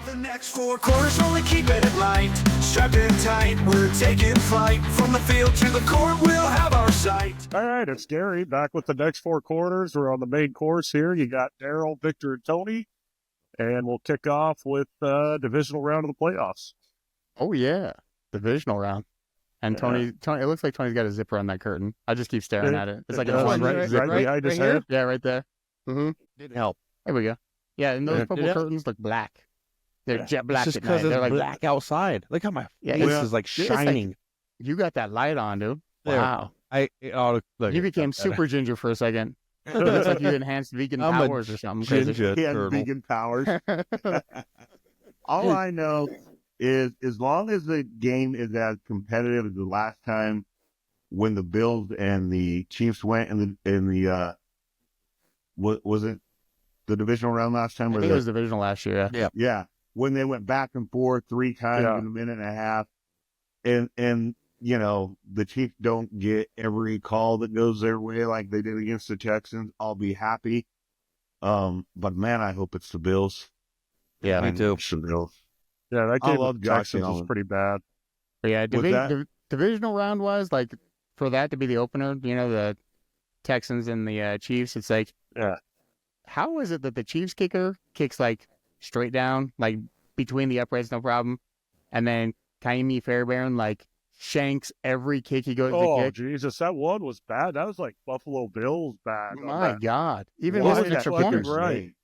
the next 4 quarters, only keep it light. Strapped in tight, we're taking flight. From the field to the court, we'll have our sight. All right, it's Gary back with the next 4 quarters. We're on the main course here. You got Daryl, Victor, and Tony. And we'll kick off with divisional round of the playoffs. Oh, yeah. Divisional round. And Yeah. Tony, it looks like Tony's got a zipper on that curtain. I just keep staring at it. It's like a does. fun right zipper. behind his head. Yeah, right there. Mm-hmm. Didn't help. There we go. Yeah, and those Yeah. purple curtains look black. They're jet black It's just at because night. it's They're like black outside. Look how my Yeah, face it's- is like it's like- shining. You got that light on, dude. There. Wow. Look, You became super ginger for a second. It looks like you enhanced vegan I'm a powers or something crazy. ginger He had turtle. vegan powers. All I know is as long as the game is as competitive as the last time when the Bills and the Chiefs went in the was it the divisional round last time? I Or think it was divisional last year. Yeah. yeah, when they went back and forth 3 times Yeah. in a minute and a half, and you know the Chiefs don't get every call that goes their way like they did against the Texans, I'll be happy. But man, I hope it's the Bills. Yeah, me And too. it's the Bills. Yeah, that I game love with Josh Texans was Allen. pretty bad. But yeah, Was that- divisional round was like for that to be the opener, the Texans and the Chiefs, it's like, Yeah. how is it that the Chiefs kicker kicks like straight down, like between the uprights, no problem, and then Kaimi Fairbairn like shanks every kick he goes to Oh, kick? Jesus, that one was bad. That was like Buffalo Bills bad. My God. Even What with was that extra fucking points. kicker's right. name?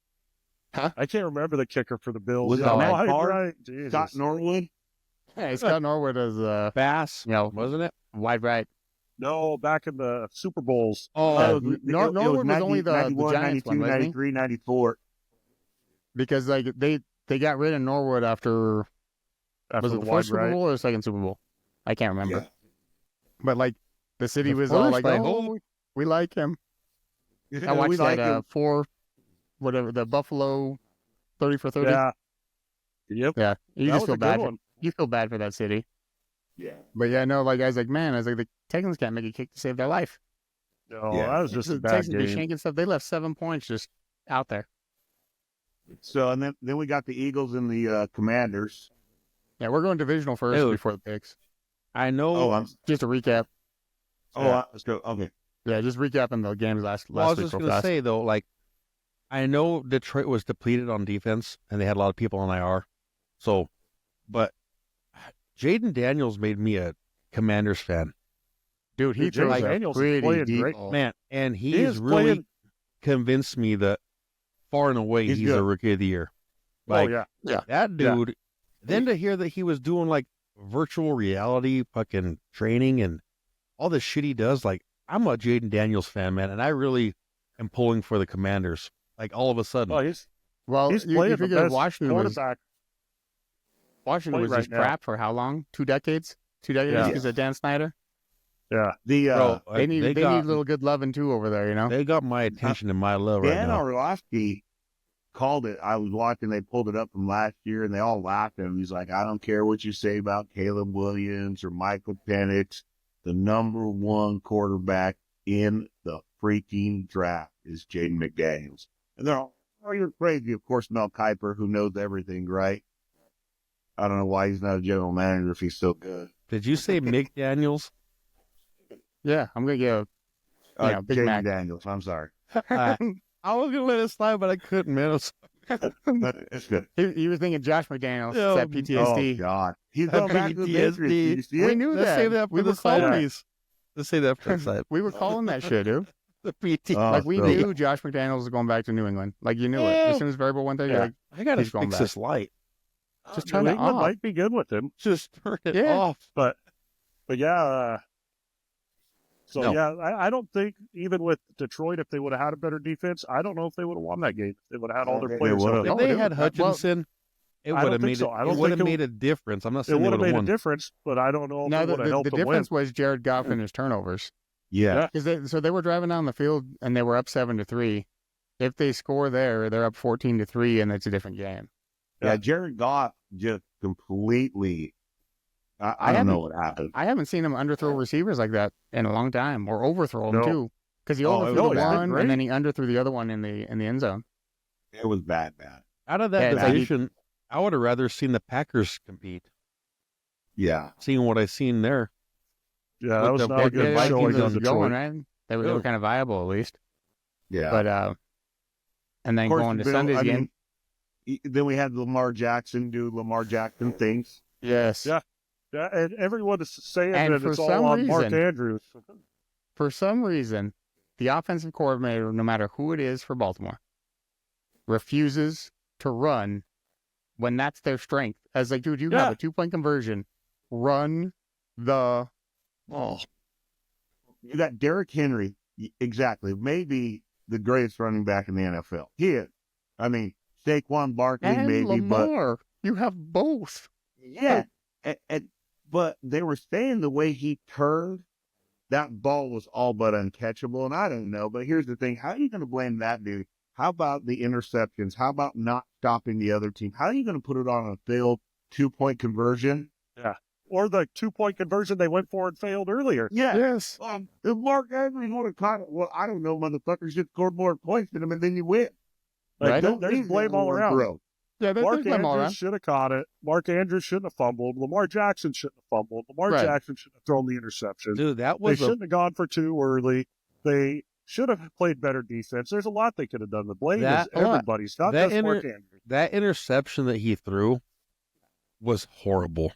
I can't remember the kicker for the Bills. Was it Yeah, Matt Wide Carr? right. Jesus. Scott Norwood? Hey, Scott Norwood is, Bass, wasn't it? wide right. No, back in the Super Bowls. Oh, it was Norwood was only the 91, Giants 92, one, wasn't he? 93, 94. Because like they got rid of Norwood after After was it the wide first Super right. Bowl or the second Super Bowl? I can't remember. Yeah. But like the city The was all first, like, I "Oh, we like him." I watched We that like him. the Buffalo 30 for 30. Yeah. Yep. Yeah, you That just was feel a good bad. one. You feel bad for that city. Yeah. But yeah, no, like I was like, man, I was like, the Texans can't make a kick to save their life. No, Yeah. that was just a The bad Texans be game. shanking stuff. They left 7 points just out there. So, and then we got the Eagles and the Commanders. Yeah, we're going divisional first Dude. before the picks. I know. Oh, Just to recap. let's go. Okay. Yeah, just recapping the games last Well, I was week just real going to fast. say, though, like, I know Detroit was depleted on defense, and they had a lot of people on IR. So, but Jaden Daniels made me a Commanders fan. Dude, he Dude, throws James a Daniels is pretty playing deep great. ball. Man, and He he's is really playing- convinced me that far and away He's he's a good. rookie of the year. Like, Oh, yeah. that dude, then to hear that he was doing like virtual reality fucking training and all this shit he does, like, I'm a Jaden Daniels fan, man, and I really am pulling for the Commanders. Like, all of a sudden. Oh, he's Well, he's you playing the figure best Washington was quarterback. Washington play was right just now. crap for how long? 2 decades? 2 decades Yeah. because of Dan Snyder? Yeah. The Bro, They need got, a little good loving too over there, you know? they got my attention and my love right Dan now. Orlovsky called it. I was watching. They pulled it up from last year, and they all laughed at him. He's like, "I don't care what you say about Caleb Williams or Michael Penix. The number 1 quarterback in the freaking draft is Jaden McDaniels." And they're all, "Oh, you're crazy." Of course, Mel Kiper, who knows everything, right? I don't know why he's not a general manager if he's so good. Did you say McDaniels? Yeah, I'm going to give Big Jaden Mac. Daniels. I'm sorry. I was gonna let it slide, but I couldn't, man. It's good. He was thinking Josh McDaniels, Oh, that Oh PTSD. God, he's going back to the Patriots. Did you see We it? knew Let's that. save that for we the were side, calling, please. Let's save that for the side. we were calling that shit, dude. The PT. Oh, Like, we so- knew Josh McDaniels was going back to New England. Like, you knew it. As soon as Variable went there, you're Yeah. like, I gotta he's going fix back. this light. Just New turn it England off. might be good with him. Just turn it Yeah. off. But yeah. So No. yeah, I don't think even with Detroit, if they would have had a better defense, I don't know if they would have won that game. They would have had all their They players. would've. healthy. If No, they dude. had Well, Hutchinson, it I would have don't think made so. I it. don't It would have think made a difference. I'm not It saying they would have would have made a won. difference, but I don't know if No, it would have helped the them win. difference was Jared Goff and his turnovers. Yeah. Because they were driving down the field and they were up 7-3. If they score there, they're up 14-3, and it's a different game. Yeah, Jared Goff just completely. I don't know what happened. I haven't seen him underthrow receivers like that in a long time, or overthrow them No. too. Because he Oh, overthrew no, the he's been one, great. and then he underthrew the other one in the end zone. It was bad. Out of that Yeah, it's like division, I would have rather seen the Packers compete. Yeah. Seeing what I seen there. Yeah, With that was the not a Vikings good that showing team on was Detroit. going, right? They were Really? kind of viable at least. Yeah. But and then Of course, going to Bill, Sunday's I game. mean, then we had Lamar Jackson do Lamar Jackson things. Yes. Yeah. Yeah, and everyone is saying And that for it's all some on Mark reason- Andrews. For some reason, the offensive coordinator, no matter who it is for Baltimore, refuses to run when that's their strength. As like, dude, you have Yeah. a 2-point conversion. Run the ball. You got Derrick Henry, exactly, maybe the greatest running back in the NFL. He is. I mean, Saquon Barkley, And maybe, but Lamar. You have both. yeah. But they were saying the way he turned, that ball was all but uncatchable. And I don't know, but here's the thing: how are you going to blame that dude? How about the interceptions? How about not stopping the other team? How are you going to put it on a failed 2-point conversion? Or the 2-point conversion they went for and failed earlier. Yeah. Yes. If Mark Andrews would have caught it, well, I don't know, motherfuckers just scored more points than him and then you win. Like, Right. there's Leave blame the all Lord around. throw. Yeah, there's Mark blame all Andrews around. should have caught it. Mark Andrews shouldn't have fumbled. Lamar Jackson shouldn't have fumbled. Lamar Right. Jackson shouldn't have thrown the interception. Dude, that They was a shouldn't have gone for too early. They should have played better defense. There's a lot they could have done. The blame That- is everybody's, not that just Mark Andrews. that interception that he threw was horrible.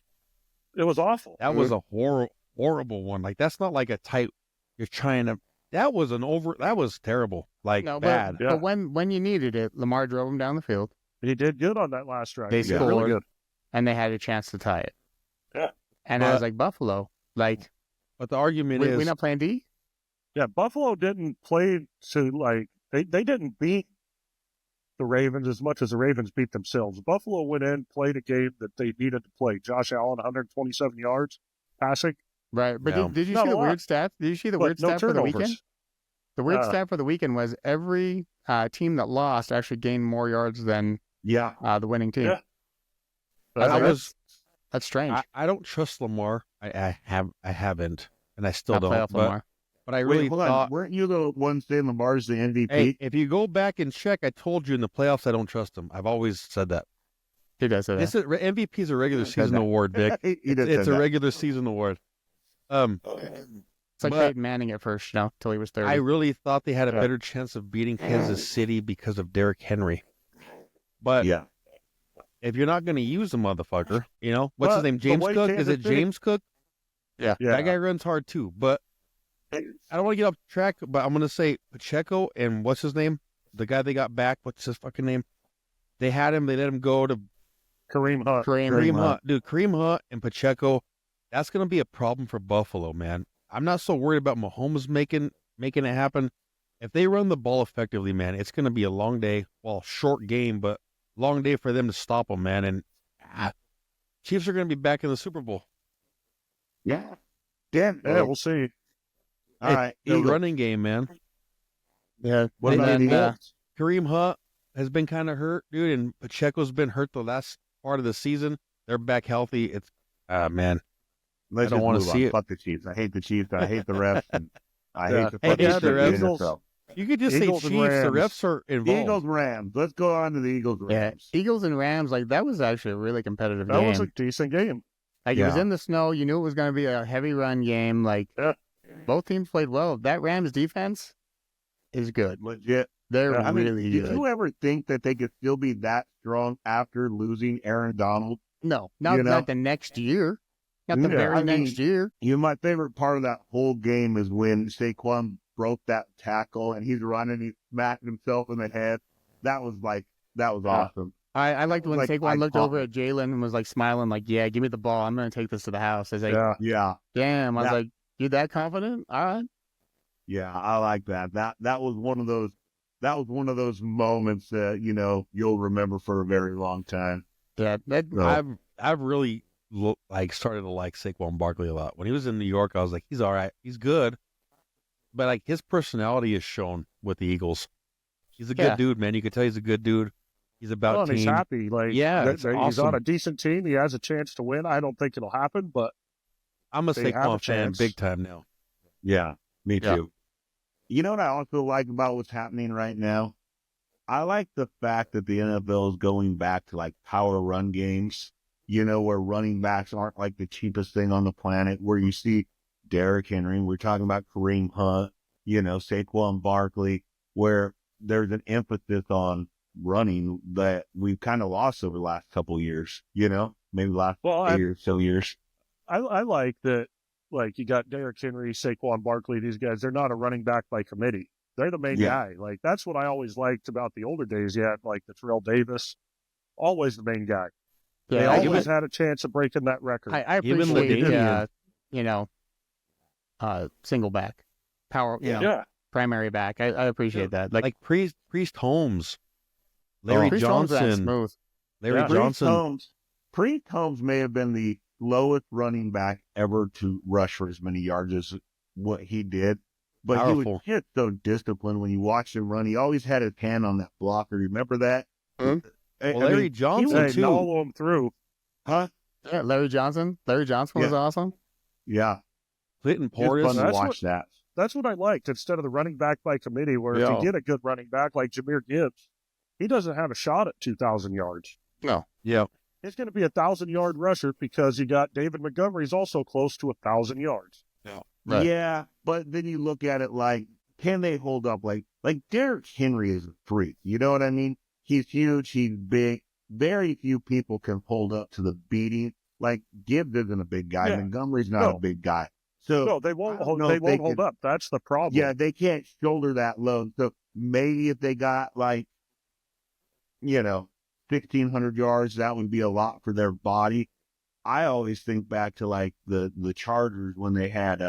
It was awful. That was a horrible one. Like, that's not like a tight, you're trying to, that was terrible. Like, No, bad. but, but when you needed it, Lamar drove him down the field, He did good on that last drive. They He did really scored. good. and they had a chance to tie it. Yeah. And I was But- like, Buffalo, like, But the argument we is, not playing D? Yeah, Buffalo didn't play to, like, they didn't beat the Ravens as much as the Ravens beat themselves. Buffalo went in, played a game that they needed to play. Josh Allen, 127 yards passing. Right. But Yeah. did you Not see a the lot. weird stat? Did you see the but weird no stat for the turnovers. weekend? The weird Uh, stat for the weekend was every team that lost actually gained more yards than Yeah. the winning team. Yeah. That's strange. I don't trust Lamar. I haven't, and I still Not don't. playoff But, Lamar. but I really Wait, hold on. thought, Weren't you the one saying Lamar's the MVP? hey, if you go back and check, I told you in the playoffs I don't trust him. I've always said that. He does say that. This is MVP is a regular Said season that. award, Dick. He did It's say a that. regular season award. It's like but- Peyton Manning at first, till he was 30. I really thought they had a Yeah. better chance of beating Kansas City because of Derrick Henry. But Yeah. if you're not going to use the motherfucker, what's But his name? the James way Cook? Is Kansas it City- James Cook? Yeah. That guy runs hard too. But I don't want to get off track, but I'm going to say Pacheco and what's his name? The guy they got back, what's his fucking name? They had him, they let him go to Kareem Hunt. Kareem Hunt. Dude, Kareem Hunt and Pacheco, that's going to be a problem for Buffalo, man. I'm not so worried about Mahomes making it happen. If they run the ball effectively, man, it's going to be a long day. Well, short game, but long day for them to stop them, man. And Chiefs are going to be back in the Super Bowl. Yeah. Damn. Yeah, we'll see. All right. The Eagles. running game, man. Yeah. What And about then, the Eagles? Kareem Hunt has been kind of hurt, dude, and Pacheco's been hurt the last part of the season. They're back healthy. It's, man. Let's I don't just wanna move see on. it. Fuck the Chiefs. I hate the Chiefs. I hate the refs. And I Yeah. hate the Hey, fucking yeah, the shit in refs- NFL. You could just Eagles say and Chiefs. The Rams. refs are involved. Eagles Rams. Let's go on to the Eagles Yeah. Rams. Eagles and Rams, like, that was actually a really competitive That game. was a decent game. Like, it was Yeah. in the snow. You knew it was going to be a heavy run game. Like, Yeah. both teams played well. That Rams defense is good. Legit. They're Yeah, I mean, really did good. you ever think that they could still be that strong after losing Aaron Donald? No, not, You know? not the next year. Not the Yeah, very I mean- next year. My favorite part of that whole game is when Saquon broke that tackle and he's running, he smacked himself in the head. That was awesome. I liked when Like, Saquon looked iconic. over at Jalen and was like smiling, like, "Yeah, give me the ball. I'm going to take this to the house." I was like, Yeah. Yeah. "Damn!" I was That- like, "You that confident? All right." Yeah, I like that. That was one of those moments that, you'll remember for a very long time. Yeah, that, No. I've really started to like Saquon Barkley a lot. When he was in New York, I was like, he's all right, he's good, but like his personality is shown with the Eagles. He's a good Yeah. dude, man. You can tell he's a good dude. He's about Well, and he's team. happy. Like, Yeah, that- it's that he's on awesome. a decent team. He has a chance to win. I don't think it'll happen, but I'm a they have a Saquon fan, chance. big time now. Yeah, me Yeah. too. You know what I also like about what's happening right now? I like the fact that the NFL is going back to like power run games, you know, where running backs aren't like the cheapest thing on the planet, where you see Derrick Henry, we're talking about Kareem Hunt, you know, Saquon Barkley, where there's an emphasis on running that we've kind of lost over the last couple of years, you know, maybe last Well, 8 or so years. I like that, like, you got Derrick Henry, Saquon Barkley, these guys, they're not a running back by committee. They're the main Yeah. guy. Like, that's what I always liked about the older days. You had, like, the Terrell Davis, always the main guy. They Yeah, always had a chance of breaking that record. I Even appreciate Ladainian. you know, single back, power, you know, yeah. primary back. I appreciate that. Like, Like Priest Holmes, Larry Priest Holmes ran Johnson, smooth. Larry Yeah. Johnson. Priest Holmes may have been the lowest running back ever to rush for as many yards as what he did. But he Powerful. was just so disciplined when you watched him run. He always had his hand on that blocker. Remember that? Mhm. Well, Larry Johnson Hey, too. follow him through. Huh? Yeah, Larry Johnson. Larry Johnson was Yeah. awesome. Yeah. Clinton Just fun Portis. to That's watch that. That's what I liked, instead of the running back by committee, where if Yeah. you get a good running back like Jameer Gibbs, he doesn't have a shot at 2,000 yards. Yeah. He's going to be a 1,000-yard rusher because you got David Montgomery's also close to 1,000 yards. Right. Yeah, but then you look at it like, can they hold up? Like Derrick Henry is a freak. You know what I mean? He's huge. He's big. Very few people can hold up to the beating. Like Gibbs isn't a big guy. Yeah. Montgomery's not No. a big guy. So No, they won't I don't hold. know They if won't they hold can- up. That's the problem. yeah, they can't shoulder that load. So maybe if they got like, 1,600 yards, that would be a lot for their body. I always think back to like the Chargers when they had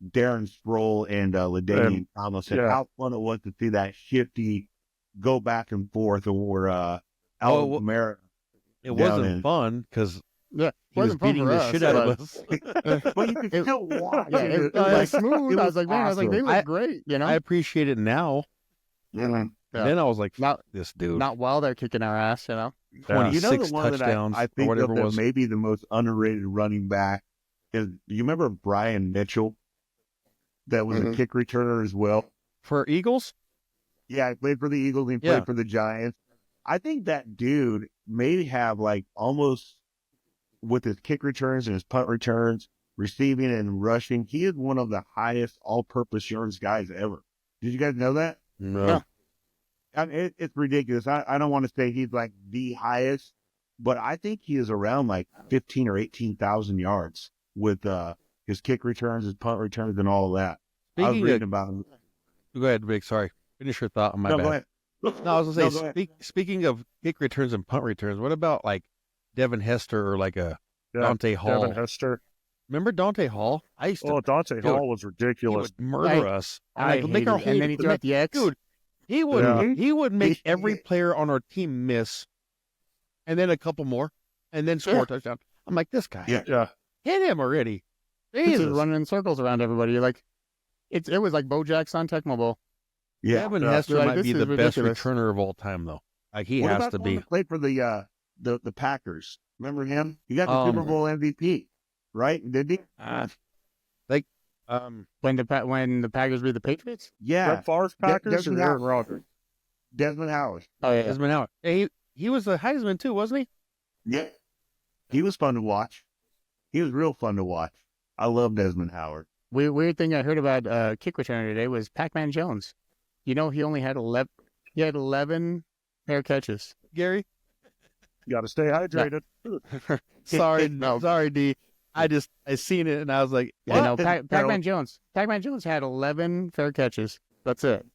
Darren Sproul and LaDainian Tomlinson. yeah. How fun it was to see that shifty go back and forth, or Oh, Alvin well- Kamara. It Down wasn't in- fun because Yeah, he was wasn't fun beating for the us, shit out of but- us. But you could It- still watch. Yeah, it. it was Like, smooth. it I was like, man, I was like, they awesome. look great, you know. I appreciate it now. Mhm. Yeah. Then I was like, Not- "Fuck this dude." Not while they're kicking our ass, you know. Yeah. 26 the one touchdowns that I or think whatever of it that was. maybe the most underrated running back is, you remember Brian Mitchell? That was Mhm. a kick returner as well. For Eagles, Yeah, he played for the Eagles. He Yeah. played for the Giants. I think that dude may have like almost, with his kick returns and his punt returns, receiving and rushing, he is one of the highest all-purpose yards guys ever. Did you guys know that? no. Yeah. I mean, it's ridiculous. I don't want to say he's like the highest, but I think he is around like 15 or 18,000 yards with his kick returns, his punt returns, and all of that. I was Speaking reading of, about him. go ahead, Vic. Sorry, finish your thought on my No, bad. go ahead. No, I was gonna No, say, go ahead. speaking of kick returns and punt returns, what about like Devin Hester or like a Yeah, Dante Hall? Devin Hester. Remember Dante Hall? I used to. Oh, Dante Dude, Hall was he ridiculous. would murder us. And like, make our whole and then he threw out the X. dude. He would Yeah. he would make Yeah. every player on our team miss, and then a couple more, and then score Yeah. a touchdown. I'm like, this guy, Yeah. Yeah. hit him already. He's just Jesus. running in circles around everybody. You're like, it was like BoJack's on Tecmo Bowl. Yeah. Devin Yeah. Hester Like, might this be is the best ridiculous. returner of all time, though. Like he What has about to the one be. that played for the Packers? Remember him? He got the Um, Super Bowl MVP, right? Did he? When the Packers beat the Patriots. Yeah. Brett Favre's Packers Desmond or Aaron Howard. Rodgers? Desmond Howard. Oh yeah. Desmond Howard. Yeah, he was a Heisman too, wasn't he? Yeah. He was fun to watch. He was real fun to watch. I love Desmond Howard. Weird thing I heard about kick returner today was Pac-Man Jones. You know, he only had 11. He had 11 fair catches. Gary. You got to stay hydrated. Sorry, No. sorry, D. I seen it and I was like, Yeah, no, What? Pac-Man Jones. Pac-Man Jones had 11 fair catches. That's it.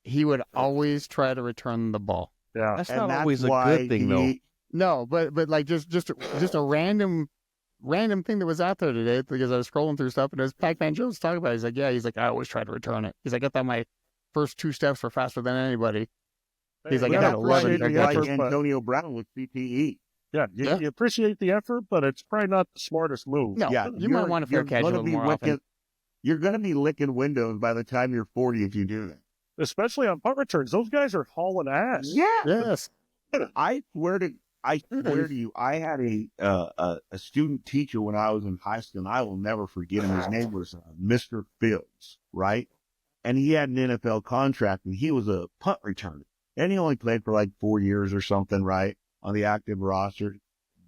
He would always try to return the ball. Yeah. that's And not that's always a why good thing, though. No, but like just a random thing that was out there today because I was scrolling through stuff and it was Pac-Man Jones talking about it. He's like, yeah, he's like, I always try to return it. He's like, I thought my first 2 steps were faster than anybody. He's like, you I had appreciate 11 the fair like effort, catches. but- Antonio Brown with CTE. Yeah, Yeah. you appreciate the effort, but it's probably not the smartest move. No, Yeah, you might want a fair you're catch a gonna little be more often. You're going to be licking windows by the time you're 40 if you do that. Especially on punt returns. Those guys are hauling ass. Yes. I swear to you, I had a student teacher when I was in high school, and I will never forget him. His name was Mr. Fields, right? And he had an NFL contract, and he was a punt returner. and he only played for like 4 years or something, right, on the active roster.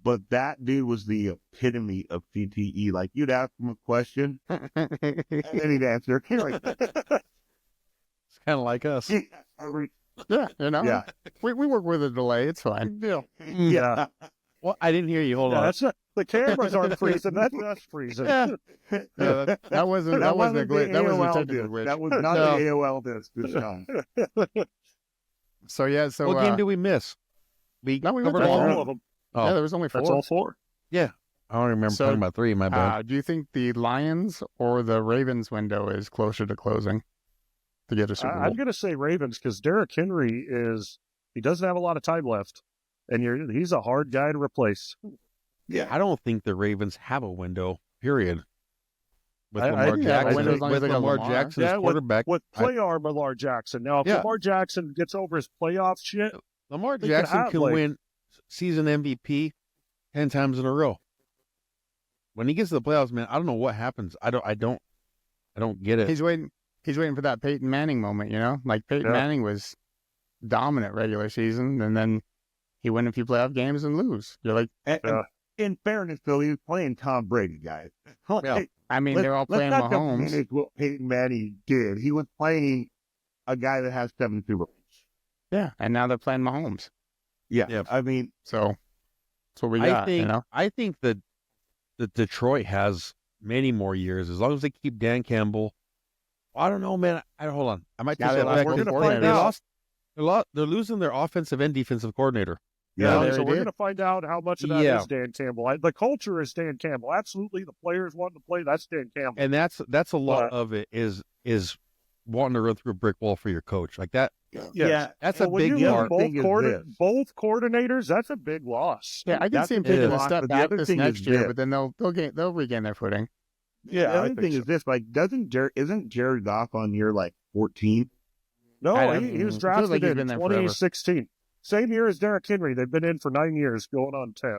But that dude was the epitome of CTE. Like, you'd ask him a question, and then he'd answer. He's like, It's kind of like us. Yeah, you know. Yeah. We work with a delay. It's fine. Yeah. Well, I didn't hear you. Hold Yeah, on. that's not, the cameras aren't freezing. That's us freezing. Yeah. Yeah, that wasn't a glitch. That was a AOL technical disc. glitch. That was not No. the AOL disc this time. So yeah, so What game did we miss? We No, we went covered to all all of of them. them. yeah, Oh, there was only 4. That's all 4. yeah. I don't remember So, talking about 3. My bad. Do you think the Lions or the Ravens window is closer to closing to get a Super Bowl? I'm going to say Ravens because Derrick Henry he doesn't have a lot of time left, and he's a hard guy to replace. Yeah. I don't think the Ravens have a window. Period. With I Lamar think they have a Jackson, window as long as with they got Lamar Lamar. Jackson Yeah, as quarterback, With playoff Lamar Jackson. Now, if Yeah. Lamar Jackson gets over his playoff shit, Lamar they could Jackson have, can like- win season MVP 10 times in a row. When he gets to the playoffs, man, I don't know what happens. I don't get it. He's waiting for that Peyton Manning moment, you know? Like Peyton Yeah. Manning was dominant regular season, and then he win a few playoff games and lose. You're like, And, Yeah. in fairness, though, he was playing Tom Brady, guys. Yeah. I mean, they're all playing let's not Mahomes. diminish what Peyton Manning did. He was playing a guy that has 7 Super Bowls. Yeah, and now they're playing Mahomes. Yeah. Yeah. I mean, So that's what we got. I think that Detroit has many more years as long as they keep Dan Campbell. I don't know, man. Hold on. I might Yeah, take they that lost back. both We're gonna They find coordinators. out. They're losing their offensive and defensive coordinator. Yeah, they so we're did. going to find out how much of that is Yeah. Dan Campbell. The culture is Dan Campbell. Absolutely, the players wanting to play, that's Dan Campbell. And that's a lot But- of it is wanting to run through a brick wall for your coach. Like that. Yes. That's But a when big you part. lose thing is this. both coordinators, that's a big loss. Yeah, I can That's see him a taking big a loss, step but the back other this thing next is year, this. but then they'll regain their footing. Yeah, the I other think thing so. is this, like, isn't Jared Goff on year, like, 14? No, I he was feels drafted like he's in been there forever. 2016. Same year as Derrick Henry. They've been in for 9 years, going on 10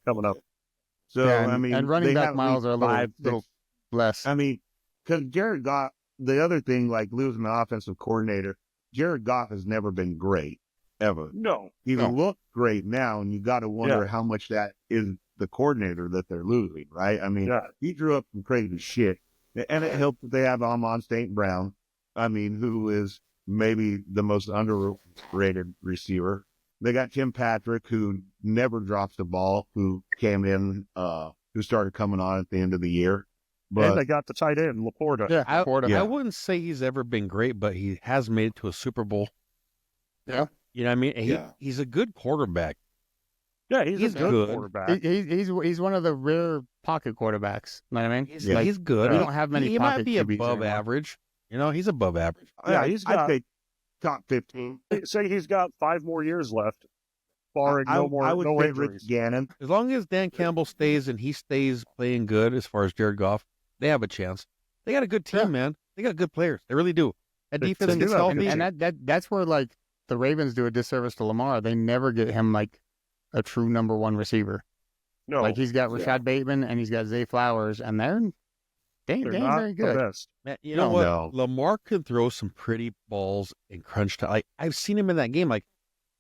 coming up. So, Yeah, and, I mean, and running they back have miles are a little, 5, 6. little less. I mean, because Jared Goff, the other thing, like losing the offensive coordinator, Jared Goff has never been great, ever. No. He No. looks great now, and you got to wonder Yeah. how much that is the coordinator that they're losing, right? I mean, Yeah. he drew up some crazy shit, and it helped that they have Amon St. Brown, I mean, who is maybe the most underrated receiver. They got Tim Patrick, who never drops the ball, who came in, who started coming on at the end of the year. And But they got the tight end, Laporta. Yeah, Laporta. Yeah. I wouldn't say he's ever been great, but he has made it to a Super Bowl. Yeah. You know what I mean? Yeah. He's a good quarterback. Yeah, he's He's a good, good. quarterback. He's one of the rare pocket quarterbacks. You know what I mean? He's, Yeah. he's good. We He- don't have many He might pocket be QBs above anymore. average. You know, he's above average. Yeah, he's I'd got, say top 15. say he's got 5 more years left, barring I would no say injuries. Rich Gannon. As long as Dan Campbell stays and he stays playing good as far as Jared Goff, they have a chance. They got a good team, Yeah. man. They got good players. They really do. That They defense do gets have a healthy. good And that's where like the Ravens do a disservice to Lamar. They never get him like a true number one receiver. No, Like he's got Rashad Bateman and he's got Zay Flowers, and they ain't they're not very the good. best. Man, you know No. what? No. Lamar can throw some pretty balls in crunch time. Like I've seen him in that game, like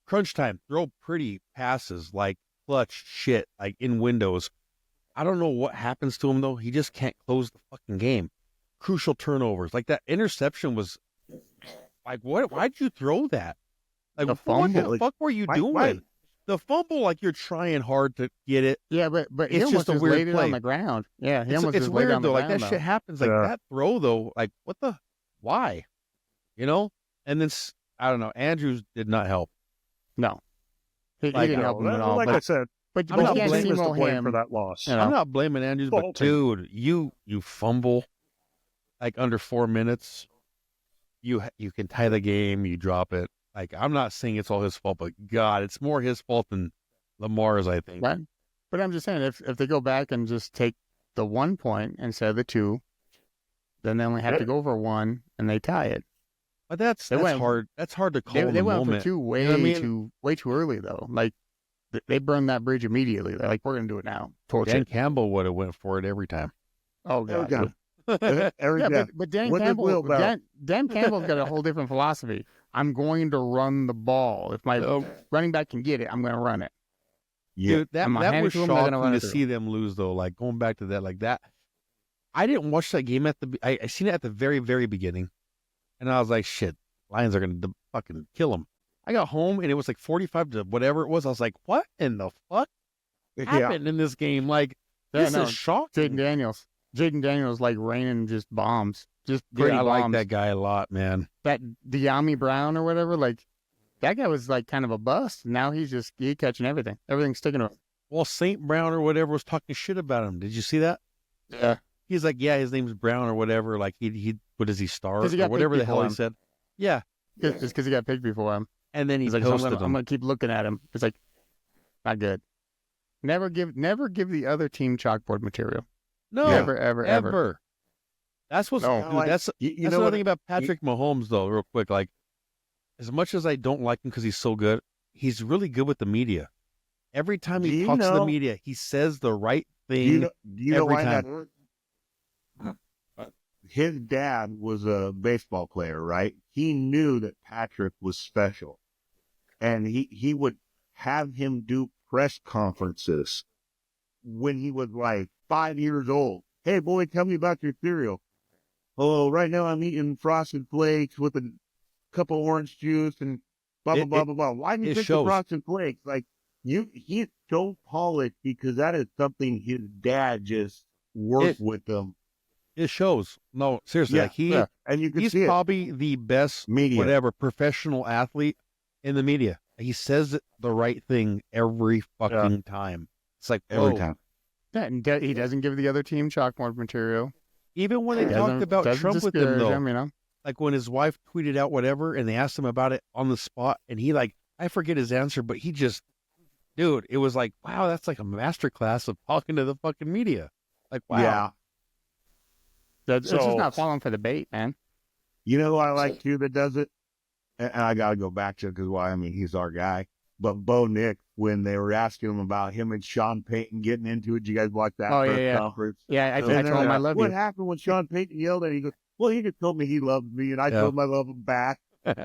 crunch time, throw pretty passes, like clutch shit, like in windows. I don't know what happens to him though. He just can't close the fucking game. Crucial turnovers, like that interception was like, what? Why'd you throw that? Like, The what the fumble. fuck were you Why- doing? why- The fumble, like you're trying hard to get it. Yeah, but he It's almost just a just weird laid it play. on the ground. Yeah, he It's, almost it's just laid it weird on the though. Like ground. that shit happens. Like Yeah. that throw though. Like what the? Why? You know? And then I don't know. Andrews did not help. No, he Like, didn't help him at all. Like I But said, but I'm you not can't blaming Blame is to steamroll blame him. for that loss. You know. I'm not blaming Andrews, The but whole team. dude, you fumble like under 4 minutes. You can tie the game. You drop it. Like I'm not saying it's all his fault, but God, it's more his fault than Lamar's. I think. Right. But I'm just saying, if they go back and just take the 1 point instead of the 2, then they only have to go for 1 and they tie it. But that's They went- hard. That's hard to call They, in they the went moment. for 2 way You know what I mean? way too early though. Like they burned that bridge immediately. They're like, we're gonna do it now. Torch Dan it. Campbell would have went for it every time. Oh Every god. time. Every Yeah, time. but Dan What did Campbell, Will about? Dan Campbell's got a whole different philosophy. I'm going to run the ball. If my running back can get it, I'm going to run it. Yeah. Dude, that I'm gonna hand it was to 'em, they're gonna shocking run to it through. see them lose, though. Like, going back to that, like that. I didn't watch that game I seen it at the very, very beginning. And I was like, shit, Lions are going to fucking kill them. I got home, and it was like 45 to whatever it was. I was like, what in the fuck happened in this game? Like, this is shocking. Jaden Daniels like raining just bombs. Just pretty I bombs. like that guy a lot, man. That De'Ami Brown or whatever, like, that guy was like kind of a bust. Now he's catching everything. Everything's sticking to him. Well, St. Brown or whatever was talking shit about him. Did you see that? Yeah. He's like, yeah, his name's Brown or whatever. Like, he what does he star? 'Cause he got Or whatever picked the hell before he him. said. Yeah. It's because he got picked before him. And then he He's like, so posted I'm him. gonna keep looking at him. It's like, not good. Never give the other team chalkboard material. No, Never, ever. That's what's No. dude, Like, that's you that's know another what? thing about Patrick Mahomes, though. Real quick, like, as much as I don't like him because he's so good, he's really good with the media. Every time Do he you talks to the know- media, he says the right Do thing. you know every why time. that? His dad was a baseball player, right? He knew that Patrick was special, and he would have him do press conferences when he was like 5 years old. Hey, boy, tell me about your cereal. Oh, right now I'm eating Frosted Flakes with a cup of orange juice and blah blah blah blah blah. Why do you it pick the shows. Frosted Flakes? Like he's so polished because that is something his dad just worked with them. It shows. No, seriously, Yeah, like and you can he's see it. probably the best Media. whatever professional athlete in the media. He says the right thing every fucking time. It's like Every whoa. time. Yeah, and he doesn't give the other team chalkboard material. Even when they talked Doesn't- about doesn't Trump with him, discourage though, him, you know? like when his wife tweeted out whatever, and they asked him about it on the spot, and he like I forget his answer, but he just, dude, it was like, wow, that's like a masterclass of talking to the fucking media. Like, wow. Yeah. It's just So- not falling for the bait, man. You know who I like too that does it? And I got to go back to it because, well, I mean, he's our guy. But Bo Nick, when they were asking him about him and Sean Payton getting into it, did you guys watch that Oh, press yeah. conference? Yeah, I And told they're him I like, love what you. happened when Sean Payton yelled at him? He goes, well, he just told me he loved me, and I Yeah. told him I love him back. And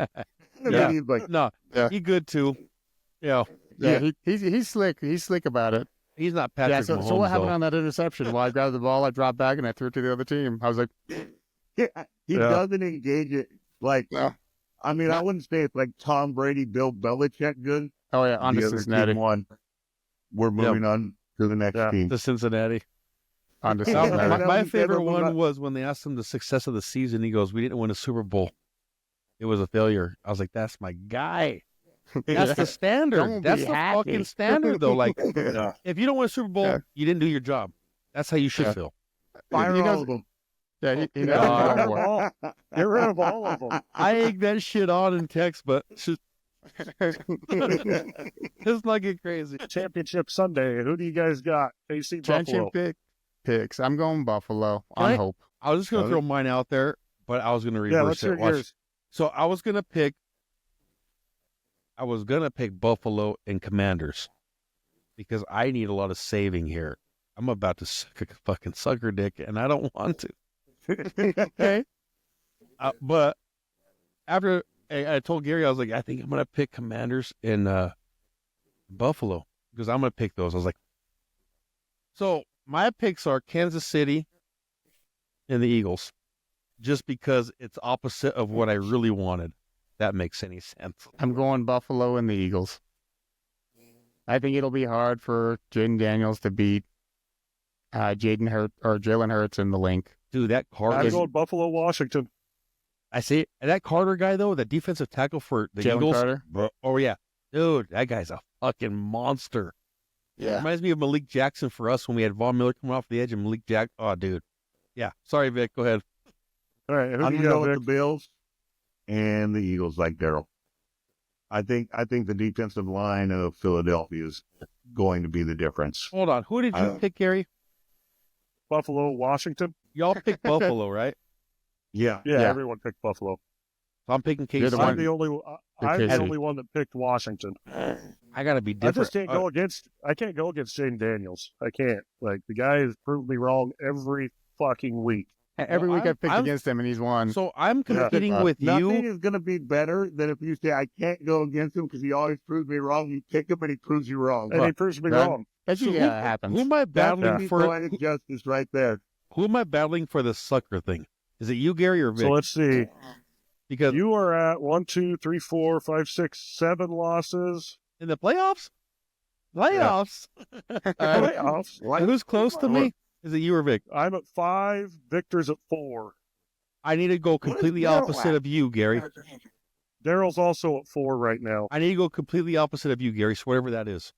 Yeah. then he's like, No, Yeah. he good too. Yeah, Yeah, he's slick. He's slick about it. he's not Patrick Yeah, Mahomes, so what happened though. on that interception? Well, I grabbed the ball, I dropped back, and I threw it to the other team. I was like, he Yeah. doesn't engage it. Like, No. I mean, I wouldn't say it's like Tom Brady, Bill Belichick good. oh yeah, on The to other Cincinnati. team won. We're moving on to the next Yeah. team. To Cincinnati. On to Yeah, Cincinnati. that My was- favorite that was one not- was when they asked him the success of the season. He goes, "We didn't win a Super Bowl. It was a failure." I was like, "That's my guy. That's the standard. Don't That's be the happy. fucking standard, though. Like, Yeah. if you don't win a Super Bowl, Yeah. you didn't do your job. That's how you should Yeah. feel." Fire He all knows- of them. Yeah, he Yeah, knows get rid what of all- get rid of all of them. I egg that shit on in text, but it's just let's not get crazy. Championship Sunday. Who do you guys got? AC Buffalo. Championship picks. I'm going Buffalo on Right? hope. I was just gonna Okay. throw mine out there, but I was gonna Yeah, reverse let's it. hear Watch. yours. So I was gonna pick Buffalo and Commanders because I need a lot of saving here. I'm about to suck a fucking sucker dick, and I don't want to. Okay. But after I told Gary, I was like, I think I'm gonna pick Commanders in Buffalo because I'm gonna pick those. I was like, so my picks are Kansas City and the Eagles, just because it's opposite of what I really wanted. That makes any sense. I'm going Buffalo and the Eagles. I think it'll be hard for Jaden Daniels to beat Jalen Hurts in the link. Dude, that I'm Carter. going Buffalo, Washington. I see that Carter guy though, the defensive tackle for the Jalen Eagles. Carter. Oh yeah, dude, that guy's a fucking monster. Yeah. Reminds me of Malik Jackson for us when we had Von Miller coming off the edge and Malik Jack. Oh, dude. Yeah. Sorry, Vic. Go ahead. All right, who I'm do gonna you go got, with Vic? the Bills and the Eagles, like Daryl. I think the defensive line of Philadelphia is going to be the difference. Hold on. Who did you pick, Gary? Buffalo, Washington. Y'all picked Buffalo, right? Yeah, Yeah, Yeah. everyone picked Buffalo. So I'm picking You're KC. the I'm one- the only. Pick I'm the KC. only one that picked Washington. I gotta be I different. just can't go against. I can't go against Jaden Daniels. I can't. Like the guy has proved me wrong every fucking week. Every week I picked against him and he's won. So I'm competing with Nothing you. is going to be better than if you say, I can't go against him because he always proves me wrong. You pick him and he proves you wrong. And he proves me wrong. That's usually how it happens. Who am I That's battling for? poetic justice right there. Who am I battling for the sucker thing? Is it you, Gary, or Vic? So let's see. Because You are at 1, 2, 3, 4, 5, 6, 7 losses. in the playoffs, playoffs. Playoffs. Who's close to me? Is it you or Vic? I'm at 5. Victor's at 4. I need to go completely Daryl opposite at? of you, Gary. Daryl's also at 4 right now. I need to go completely opposite of you, Gary. So whatever that is.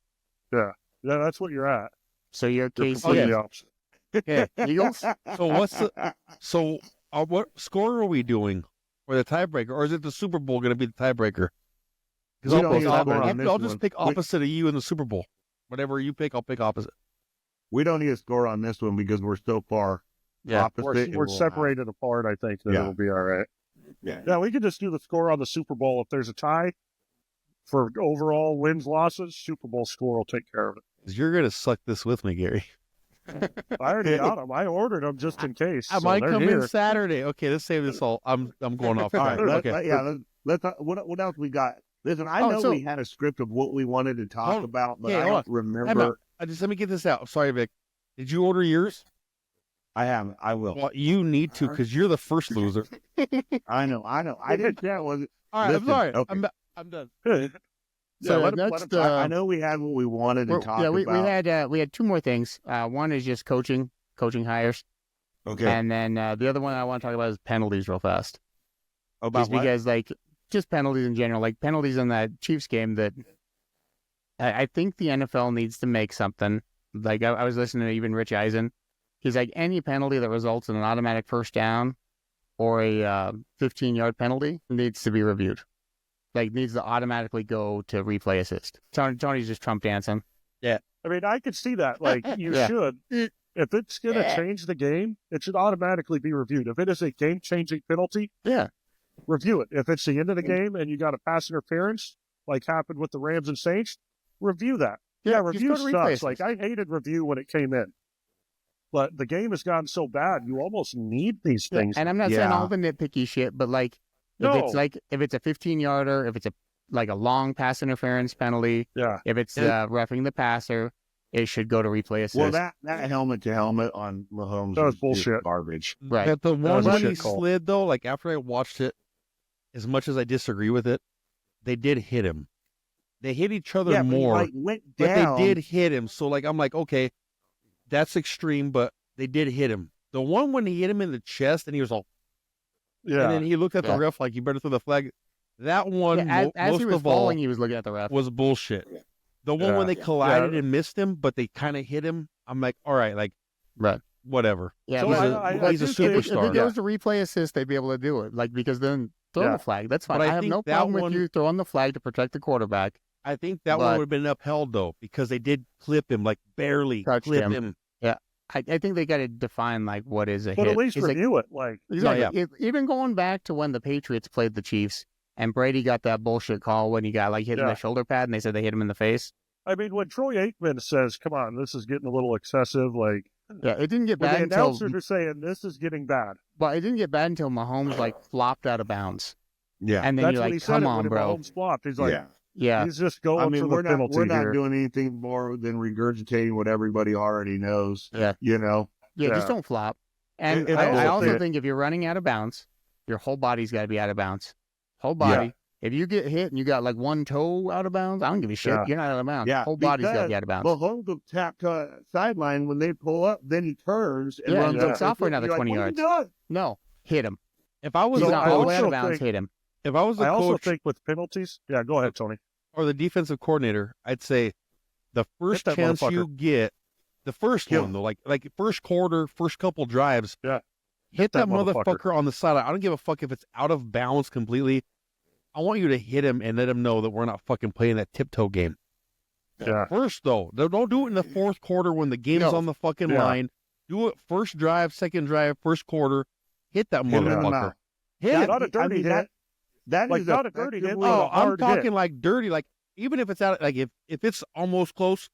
Yeah, that's what you're at. So you're You're Casey completely opposite. Okay. Eagles? So what score are we doing, or the tiebreaker, or is it the Super Bowl going to be the tiebreaker? Because We don't need a score on this I'll just one. pick opposite of you in the Super Bowl. Whatever you pick, I'll pick opposite. We don't need a score on this one because we're so far opposite. We're it will separated apart. I think that Yeah. it'll be all right. Yeah. Yeah, we could just do the score on the Super Bowl. If there's a tie for overall wins, losses, Super Bowl score will take care of it. 'Cause you're going to suck this with me, Gary. I already got them. I ordered them just in case. I so might they're come here. in Saturday. Okay, let's save this all. I'm going off. All right, okay. let's what else we got? Listen, I Oh, know so- we had a script of what we wanted to talk Hold- about, but okay, I hold don't Time remember. out. Let me get this out. Sorry, Vic. Did you order yours? I haven't. I will. Well, you need to because you're the first loser. I know. I didn't. That was. All right, Listen, I'm sorry. okay. I'm done. Yeah, So let 'em- that's let 'em- I know we had what we wanted to talk we about. had 2 more things. One is just coaching hires, Okay. and then the other one I want to talk about is penalties real fast. About Just what? because just penalties in general, like penalties in that Chiefs game that I think the NFL needs to make something. Like I was listening to even Rich Eisen. He's like, any penalty that results in an automatic first down or a 15-yard penalty needs to be reviewed. Like needs to automatically go to replay assist. Tony's just Trump dancing. I mean, I could see that. Like, you Yeah. should. If it's going to change the game, it should automatically be reviewed. If it is a game-changing penalty, Yeah. review it. If it's the end of the game and you got a pass interference, like happened with the Rams and Saints, review that. Yeah, just review go to replay sucks. Like, assist. I hated review when it came in. But the game has gotten so bad, you almost need these things. And I'm not saying Yeah. all the nitpicky shit, but like No. if it's a 15-yarder, if it's a long pass interference penalty, Yeah. if it's roughing the passer, it should go to replay assist. Well, that helmet to helmet on Mahomes That was is bullshit. garbage. Right. But the one was a when shit he call. slid, though, like after I watched it, as much as I disagree with it, they did hit him. They hit each other Yeah, but he, more, like, went but down. they did hit him. So, like, I'm like, okay, that's extreme, but they did hit him. The one when he hit him in the chest and he was all, Yeah. and then he looked at the Yeah. ref like, you better throw the flag. That one, Yeah, as most he was of all, falling, he was looking at the ref. was bullshit. The one when they collided and missed him, but they kind of hit him. I'm like, all right, like, Right. whatever. Yeah, So but he's a do think- if it superstar. goes to replay assist, they'd be able to do it. Like because then throw Yeah. the flag. That's fine. But I I have think no that problem one- with you throwing the flag to protect the quarterback. I think that one But- would have been upheld though, because they did clip him, like barely Touched clip him. him. I think they got to define like what is a But hit. at least It's like- review it. Like, Exactly. Even going back to when the Patriots played the Chiefs and Brady got that bullshit call when he got like hit in Yeah. the shoulder pad and they said they hit him in the face. I mean, when Troy Aikman says, come on, this is getting a little excessive, like, Yeah, it didn't get when bad the until announcers are saying this is getting bad. Mahomes like flopped out of bounds. Yeah. And then That's you're what he like, said come it on, when bro. Mahomes flopped. He's like, Yeah. he's just going I mean, for we're the not penalty we're not here. doing anything more than regurgitating what everybody already knows. Yeah. You know. Yeah, just Yeah. don't flop. And It- I also bullshit. think if you're running out of bounds, your whole body's got to be out of bounds. Whole body. If you get hit and you got like one toe out of bounds, I don't give a shit. Yeah. You're not out of bounds. Yeah, Whole body's got to be because out of bounds. Mahomes will tap to sideline when they pull up, then he turns and Yeah, runs he up takes the off for field. another You're 20 like, yards. What are you doing? No, hit him. If I was He's So the not I all the way also out of bounds. think- Hit him. if I was the I also coach think with penalties, yeah, go ahead, Tony. or the defensive coordinator, I'd say the first that chance motherfucker. you get, the first Kill one though, like first quarter, first couple drives, Yeah. hit that motherfucker. motherfucker on the sideline. I don't give a fuck if it's out of bounds completely. I want you to hit him and let him know that we're not fucking playing that tiptoe game. Yeah. First though, don't do it in the fourth quarter when the game's No. on the fucking Yeah. line. Do it first drive, second drive, first quarter. Hit that Hit him in the motherfucker. mouth. Hit That- hit. Not a dirty I mean, hit. That Like, is not a dirty hit, effectively- but Oh, a hard I'm talking hit. like dirty. Like even if it's out, like if it's almost close.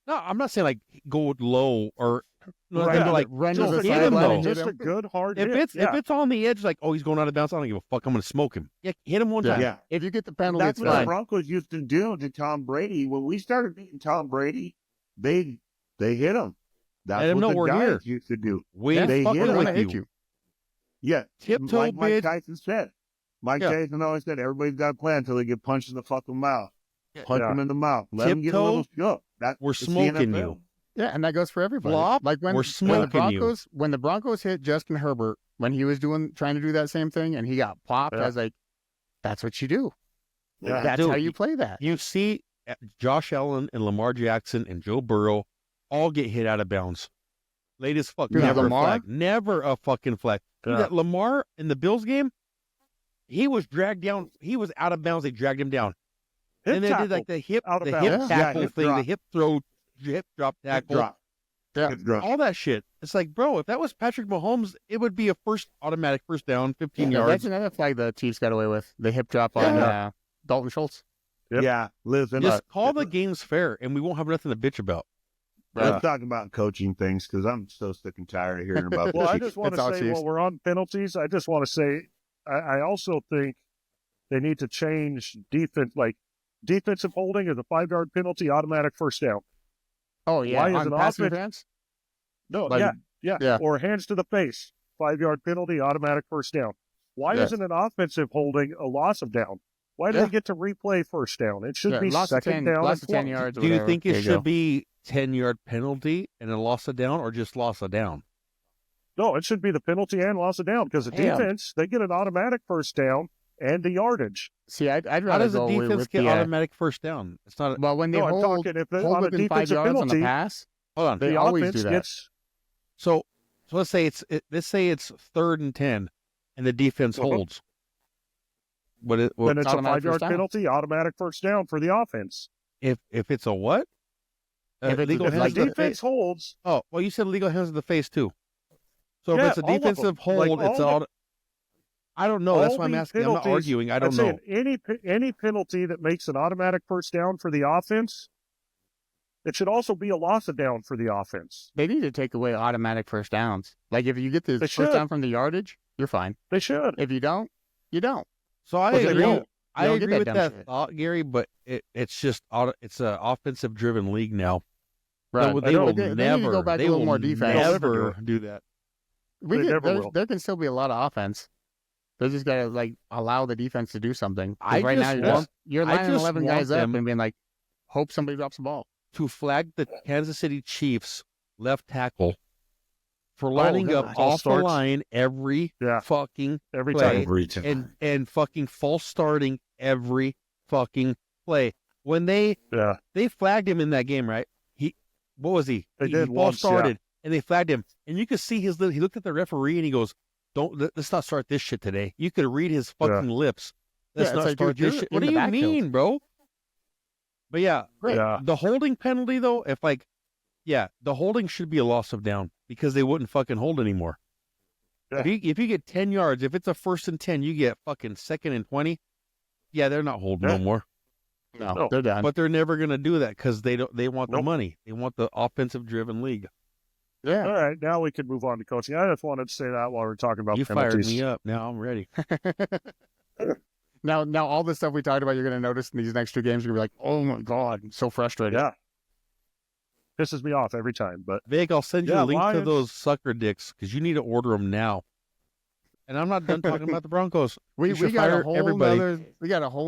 No, I'm not saying like go low or No, Right. like run to Just the a hit good, him, sideline though. and hit just a him. good hard if hit. it's Yeah. if it's on the edge, like, oh, he's going out of bounds, I don't give a fuck. I'm gonna smoke him. Yeah, hit him one time. Yeah. If you get the penalty, That's it's what the fine. Broncos used to do to Tom Brady. When we started beating Tom Brady, they hit him. That's Let him what know the we're Giants here. used to do. We Yeah, they fucking hit him. wanna with hit you. you. Yeah, Tiptoe, like Mike bitch. Tyson said. Mike Yeah. Tyson always said, everybody's got a plan until they get punched in the fucking mouth. Punch Yeah. them in the mouth. Let them get a little shook. We're it's the smoking NFL. you. Yeah, and that goes for everybody. Flop, like we're when the smoking you. Broncos hit Justin Herbert when he was trying to do that same thing, and he got popped. Yeah. I was like, that's what you do. Yeah. That's Dude, how you play that. You see Josh Allen and Lamar Jackson and Joe Burrow all get hit out of bounds. Late as fuck. Dude, Never Lamar? a flag. Never a fucking flag. Dude, Yeah. that Lamar in the Bills game, he was dragged down. He was out of bounds. They dragged him down. Hip and they tackle. did like the hip out of tackle bounds. Yeah, thing, hip the drop. hip throw, hip drop Hip tackle, drop. Yeah. Hip drop. all that shit. It's like, bro, if that was Patrick Mahomes, it would be a automatic first down, 15 Yeah, yards. that's another flag the Chiefs got away with. The hip drop on Yeah. Dalton Schultz. Yep. Yeah, listen. Just call the games fair, and we won't have nothing to bitch about. Let's talk about coaching things because I'm so sick and tired of hearing about Well, I this. just want It's all to say, Chiefs. while we're on penalties, I just want to say, I also think they need to change defense. Like defensive holding is a 5-yard penalty, automatic first down. Oh yeah, Why is on an pass offense- defense. No, Like- yeah, yeah. or hands to the face, 5-yard penalty, automatic first down. Why Yeah. isn't an offensive holding a loss of down? Why do Yeah. they get to replay first down? It should Yeah, be loss of second 10, down loss and of 10 20. yards. Or Do you whatever. think There it you should go. be 10-yard penalty and a loss of down, or just loss of down? No, it should be the penalty and loss of down because the Damn. defense, they get an automatic first down and the yardage. See, I'd How rather does the go away defense with get the. automatic first down? It's not. Well, when they No, I'm hold talking if they, hold on a within 5 defensive yards on penalty, the pass, Hold on. they the always offense do that. gets So let's say let's say it's 3rd and 10, and the defense Uh-huh. holds. What then it's a automatic 5-yard first down. penalty, automatic first down for the offense. if it's a what? If it's Legal a- If hands the to the defense face. holds, Oh, well, you said legal hands to the face too. So if Yeah, it's a all of them. defensive hold, Like, it's all all. I don't know. That's all why I'm the asking. I'm not penalties- arguing. I I'm don't know. saying any penalty that makes an automatic first down for the offense, it should also be a loss of down for the offense. They need to take away automatic first downs. Like if you get the They first should. down from the yardage, you're fine. They should. If you don't, you don't. So I But they agree. won't. I They don't get agree that with dumb that shit. thought, Gary. But it's just it's an offensive driven league now. Right. They know. will They need to never. go back they a little will more defense. never do that. We They can, never will. there can still be a lot of offense. They just gotta like allow the defense to do something. 'Cause I right just now want- you're I lining just 11 want guys up them- and being like, hope somebody drops the ball. To flag the Kansas City Chiefs left tackle for lining yeah. up False off the starts. line every Yeah. fucking Every play. time. Every time. and fucking false starting every fucking play. When they Yeah. flagged him in that game, right? What was he? They he did false once, yeah. started and they flagged him, and you could see he looked at the referee and he goes, let's not start this shit today." You could read his fucking lips. Let's Yeah, it's not like, start dude, this you're shit. in What do the you backfield. mean, bro? But yeah, Yeah. the holding penalty though, the holding should be a loss of down because they wouldn't fucking hold anymore. Yeah. If you get 10 yards, if it's a 1st and 10, you get fucking 2nd and 20. Yeah, they're not holding Yeah. no more. No. They're done. But they're never going to do that because they want the Nope. money. They want the offensive driven league. yeah. All right, now we can move on to coaching. I just wanted to say that while we're talking about You penalties. fired me up. Now I'm ready. Now all the stuff we talked about, you're gonna notice in these next 2 games. You're gonna be like, oh my god, I'm so frustrated. Yeah. Pisses me off every time, but Vic, I'll send you Yeah, a link to Lions- those sucker dicks because you need to order them now. And I'm not done talking about the Broncos. We You should got a fire whole everybody.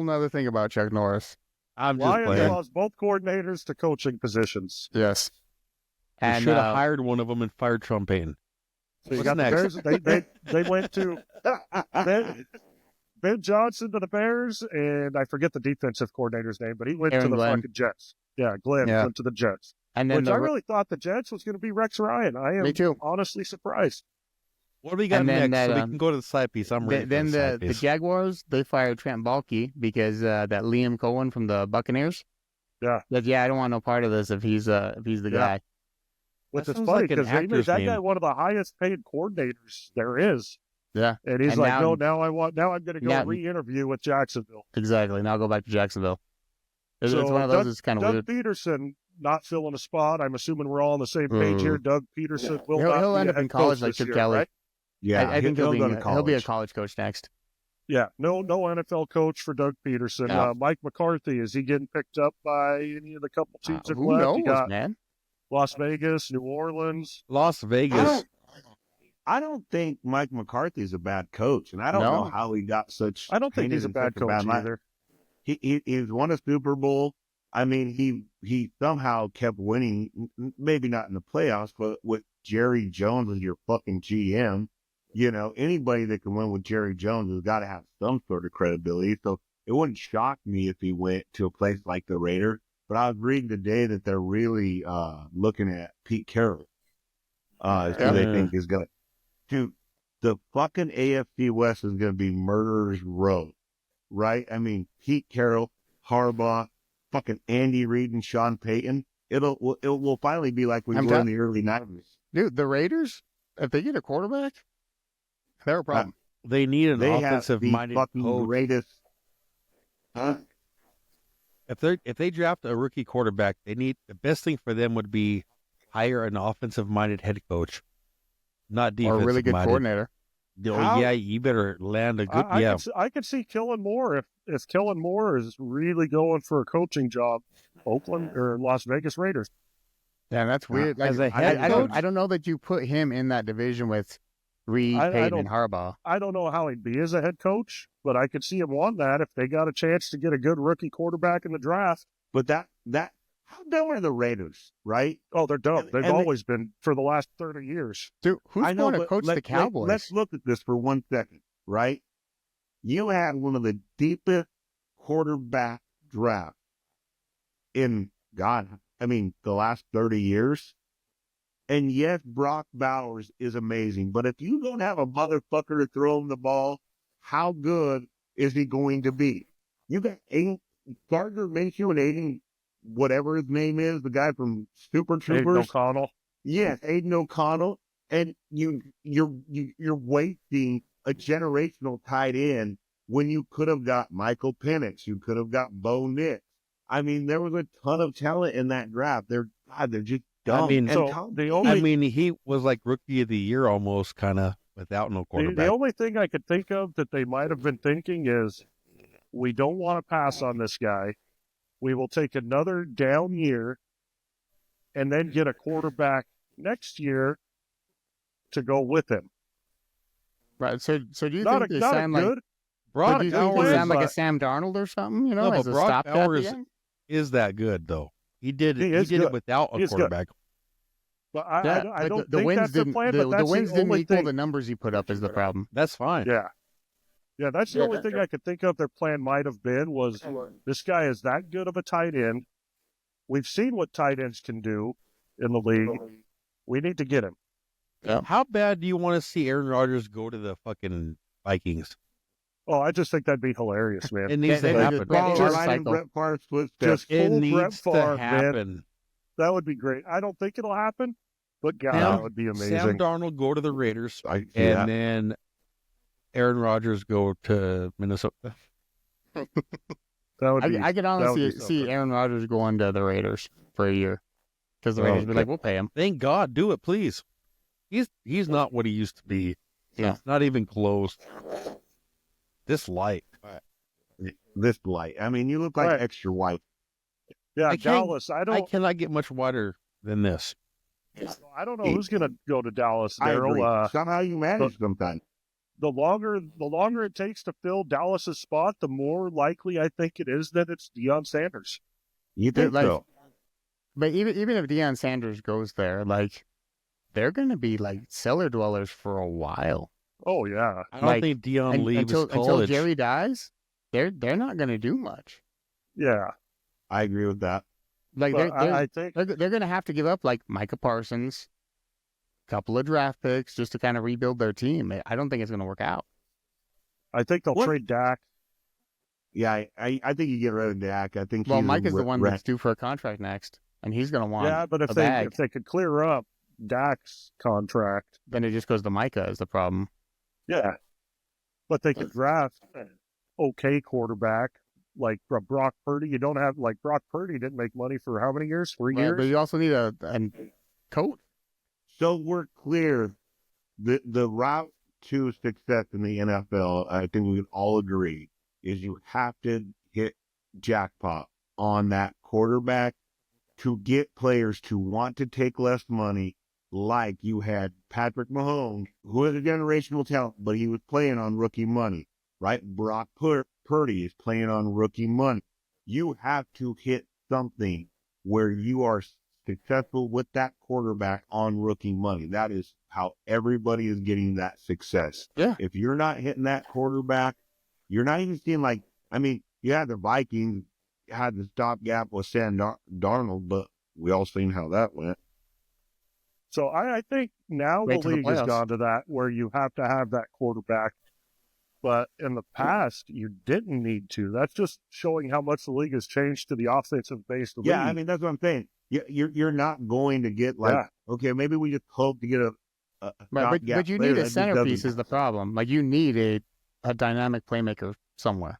nother thing about Chuck Norris. I'm just Lions playing. lost both coordinators to coaching positions. Yes. You And should have hired one of them and fired Trumpain. So you What's got next? the Bears. They went to Ben Johnson to the Bears, and I forget the defensive coordinator's name, but he went Aaron to the Glenn. fucking Jets. Yeah, Glenn Yeah. went to the Jets. and then Which the, I really thought the Jets was going to be Rex Ryan. I am me too. honestly surprised. What do we got And then next? that, So we can go to the side piece. I'm ready. Then for the side piece. Jaguars, they fired Trent Baalke because that Liam Cohen from the Buccaneers. Yeah. Said, yeah, I don't want no part of this if he's the Yeah. guy. Which That is sounds funny like an because they made actor's that name. guy one of the highest paid coordinators there is. Yeah. And he's And like, now- no, now I'm going to go now- re-interview with Jacksonville. Exactly. Now go back to Jacksonville. It's So one of those that's kind of Doug weird. Peterson not filling a spot. I'm assuming we're all on the same page here. Doug Peterson will not He'll be end a up in head college coach like this Chip year, Kelly. right? Yeah, I think he'll go to be a college. college coach next. Yeah, no NFL coach for Doug Peterson. Yeah. Mike McCarthy, is he getting picked up by any of the couple teams that Who left? knows, You got man? Las Vegas, New Orleans. Las I Vegas. don't, I don't think Mike McCarthy's a bad coach, and I don't know No. how he got such. I don't think painted he's a in bad such coach light. either. He's won a Super Bowl. I mean, he somehow kept winning. Maybe not in the playoffs, but with Jerry Jones as your fucking GM, you know, anybody that can win with Jerry Jones has got to have some sort of credibility. So it wouldn't shock me if he went to a place like the Raiders. But I was reading today that they're really looking at Pete Carroll. Who they think is going to. Dude, the fucking AFC West is going to be murderer's row, right? I mean, Pete Carroll, Harbaugh, fucking Andy Reid and Sean Payton. It will finally be like we were in the early 90s. Dude, the Raiders, if they get a quarterback, they're a problem. They need an They have the offensive-minded fucking coach. greatest. Huh? If they draft a rookie quarterback, they need the best thing for them would be hire an offensive-minded head coach, not Or defensive-minded. a really good coordinator. Oh, How- yeah, you better land a good. I could see Kellen Moore if Kellen Moore is really going for a coaching job, Oakland or Las Vegas Raiders. Yeah, that's weird. As a I head don't coach? know that you put him in that division with Reed, I Payton, and don't- Harbaugh. I don't know how he'd be as a head coach, but I could see him want that if they got a chance to get a good rookie quarterback in the draft. But that how dumb are the Raiders, right? Oh, they're dumb. And- They've and they- always been for the last 30 years. Dude, who's I know, going to but coach the Cowboys? Let's look at this for 1 second, right? You had one of the deepest quarterback drafts in the last 30 years. And yes, Brock Bowers is amazing, but if you don't have a motherfucker to throw him the ball, how good is he going to be? You got Gardner Minshew and Aiden, whatever his name is, the guy from Super Aiden Troopers. O'Connell. Yes, Aiden O'Connell, and you're wasting a generational tight end when you could have got Michael Penix, you could have got Bo Nix. I mean, there was a ton of talent in that draft. They're just dumb. I mean, And he was like rookie of the year almost, kind of without no The quarterback. only thing I could think of that they might have been thinking is, we don't want to pass on this guy. We will take another down year and then get a quarterback next year to go with him. Right. So do you Not think a, they not a sound like? good. Brock Do you think they Bowers, sound like a Sam Darnold or something? You know, No, as but a Brock stopgap Bowers- again? is that good though. He did He is it good. without a He is good. quarterback. But I Yeah, don't the think wins that's the didn't. plan. The But that's wins the didn't only equal thing. the numbers he put up. Is the problem? That's fine. Yeah, that's the only thing I could think of. Their plan might have been was this guy is that good of a tight end. We've seen what tight ends can do in the league. We need to get him. How bad do you want to see Aaron Rodgers go to the fucking Vikings? Oh, I just think that'd be hilarious, man. It needs They to need happen. to- follow Just right in cycle. Brett Favre's footsteps. Just It full needs Brett to Favre, man. happen. That would be great. I don't think it'll happen, but God, that would be Sam amazing. Darnold go to the Raiders, I see and that. then Aaron Rodgers go to Minnesota. That would be. I could that would honestly be see something. Aaron Rodgers going to the Raiders for a year because the Oh, Raiders be okay. like, we'll pay him. Thank God, do it, please. He's not what he used to be. Yeah. Not even close. This light. This light. I mean, you look like Right. extra white. Yeah, I can't- Dallas. I I don't. cannot get much wider than this. I don't know who's gonna go to Dallas, I agree. Daryl. Somehow you manage sometimes. The longer it takes to fill Dallas's spot, the more likely I think it is that it's Deion Sanders. You think like- so? But even if Deion Sanders goes there, like they're going to be like cellar dwellers for a while. Oh yeah, I don't Like, think Dion leaves until college. Jerry dies, they're not going to do much. yeah. I agree with that. Like But I think they're going to have to give up like Micah Parsons, a couple of draft picks just to kind of rebuild their team. I don't think it's going to work out. they'll What- trade Dak. Yeah, I think you get rid of Dak. I think Well, he's Mike is the re- one re- that's due for a contract next, and he's going to want Yeah, but a if bag. they could clear up Dak's contract, Then it just goes to Micah is the problem. yeah. But they could draft an okay quarterback, like Brock Purdy. You don't have like Brock Purdy didn't make money for how many years? 3 Right, years. but you also need a coach. So we're clear. The route to success in the NFL, I think we can all agree, is you have to hit jackpot on that quarterback to get players to want to take less money, like you had Patrick Mahomes, who is a generational talent, but he was playing on rookie money, right? Brock Purdy is playing on rookie money. You have to hit something where you are successful with that quarterback on rookie money. That is how everybody is getting that success. Yeah. If you're not hitting that quarterback, you're not even seeing like, I mean, you had the Vikings had the stopgap with Sam Darnold, but we all seen how that went. So I think now Wait the till the league has playoffs. gone to that where you have to have that quarterback. But in the past, you didn't need to. That's just showing how much the league has changed to the offensive-based league. Yeah, I mean, that's what I'm saying. You're not going to get like, okay, maybe we just hope to get a Right, stopgap but you player need a that just centerpiece doesn't- is the problem. Like you need a dynamic playmaker somewhere.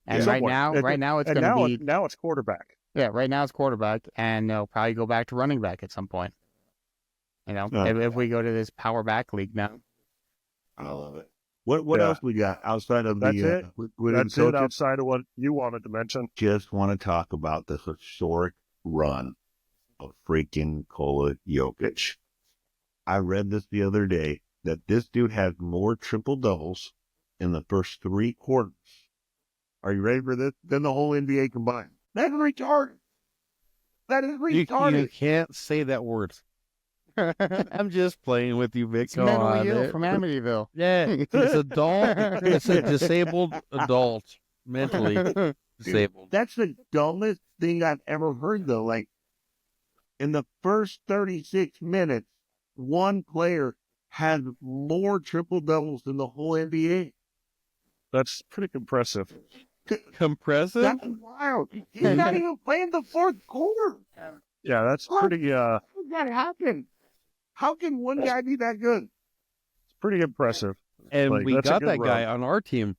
And Yeah. right Somewhere. now, And- right now it's and going now, to be now it's quarterback. yeah. Right now it's quarterback, and they'll probably go back to running back at some point. You know, Yeah. if we go to this power back league now. I love it. What Yeah. else we got outside of That's the it. liquidity That's it coaches? outside of what you wanted to mention. Just want to talk about the historic run of freaking Nikola Jokic. I read this the other day that this dude has more triple doubles in the first 3 quarters. Are you ready for this? Than the whole NBA combined. That's retarded. That is You retarded. can't say that word. I'm just playing with you, Vic. It's Go mentally on. ill from Amityville. Yeah, it's adult. It's a disabled adult, mentally disabled. That's the dumbest thing I've ever heard, though. Like, in the first 36 minutes, one player had more triple doubles than the whole NBA. That's pretty impressive. Compressive? That's wild. He's not even playing the fourth quarter. Yeah, that's What? pretty How did that happen? How can one guy be that good? pretty impressive. And Like, we that's a got good that guy run. on our team.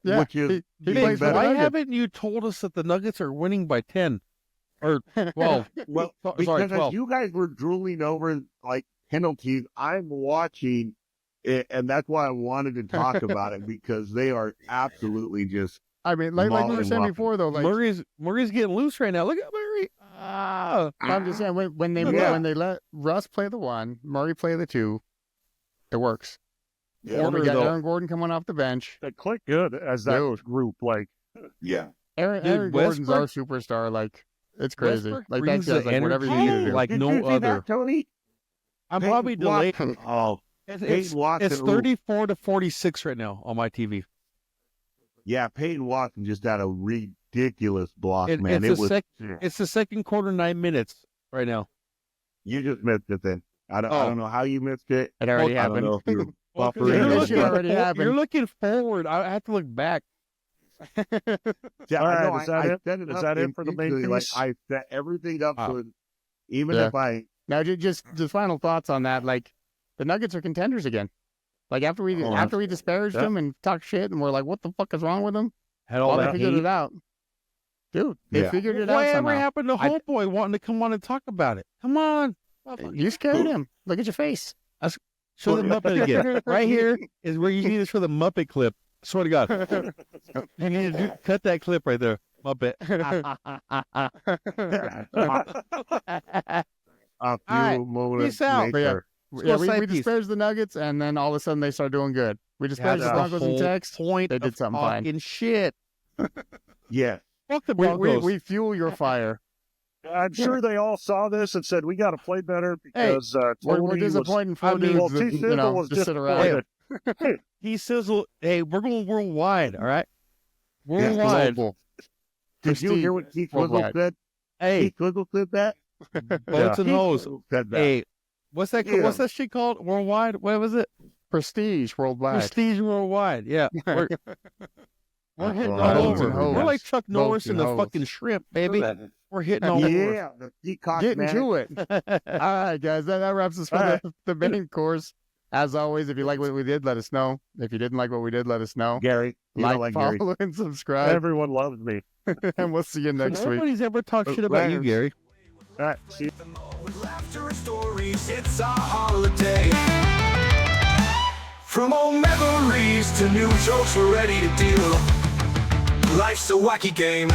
Yeah, Which is he even plays for better. the Why Nuggets. haven't you told us that the Nuggets are winning by 10 or 12? Well, Sorry, because as 12. you guys were drooling over like penalties, I'm watching it, and that's why I wanted to talk about it because they are absolutely just I mean, like we were Molly saying Walker. before, though. Like Murray's getting loose right now. Look at Murray. Ah. I'm just saying, when they let Russ play the 1, Murray play the 2, it works. yeah, Or we Order, got though. Aaron Gordon coming off the bench. They click good as that Dude. group. Like, yeah. Aaron Dude, Gordon's our Westbrook- superstar. Like it's crazy. Westbrook Like brings that guy's the like whatever you energy need to do. like Did no you see other. that, Tony? I'm Peyton probably delayed. Watson. Oh, It's, Peyton Watson. it's ooh. 34 to 46 right now on my TV. Yeah, Peyton Watson just had a ridiculous block, It- man. it's It the was. It's the second quarter, 9 minutes right now. You just missed it then. I don't Oh. know how you missed it. It already I don't know happened. if you were Well, 'cause buffering Yeah, you're, or that looking shit what. already happened. you're looking forward. I have to look back. Yeah, All I right, know, is I that it? set it Is up that it for the main intentionally, like, piece? I set everything up Oh. so even Yeah. if I Now, just final thoughts on that. Like the Nuggets are contenders again. Like after we disparaged Yeah. them and talked shit, and we're like, what the fuck is wrong with them? Had all Well, they that figured hate. it out, dude. They Yeah. figured it out Whatever somehow. happened to I- Homeboy wanting to come on and talk about it? Come on. You scared him. Look at your face. Show the Muppet again. Right here is where you need to show the Muppet clip. I swear to God. You need to cut that clip right there. Muppet. a few right, moments peace out. But yeah, later. Yeah, we side piece. disparaged the Nuggets, and then all of a sudden they start doing good. We disparaged That's the Broncos the in whole text. point They did of something fine. talking shit. Yeah. Fuck the We, Broncos. we fuel your fire. I'm sure they all saw this and said, we got to play better because We're Tony was... disappointing I four mean, dudes Well, that, T. Sizzle was just sit around. disappointed. He sizzle. Hey, we're going worldwide. All right. Yeah, Worldwide. Global. Did you hear what Keith Swizzle worldwide. said? Hey, Keith Swizzle said that? boats and Keith hoes. Swizzle said that. Hey, what's that? Yeah. What's that shit called? Worldwide. What was it? Prestige worldwide. Prestige worldwide. Yeah. We're hitting all Boats over. and hoes. We're like Chuck Norris Boats and and the hoes. fucking shrimp, baby. We're hitting all over. Yeah, the peacock Getting man. to it. All right, guys, that wraps us for All right. the main course. As always, if you like what we did, let us know. If you didn't like what we did, let us know. Gary, you don't like follow, Gary. and subscribe. Everyone loves me. And we'll see you next week. Nobody's ever talked shit about you, Lance. Gary. All right, see you. With laughter and stories, it's our holiday. From old memories to new jokes, we're ready to deal. Life's a wacky game.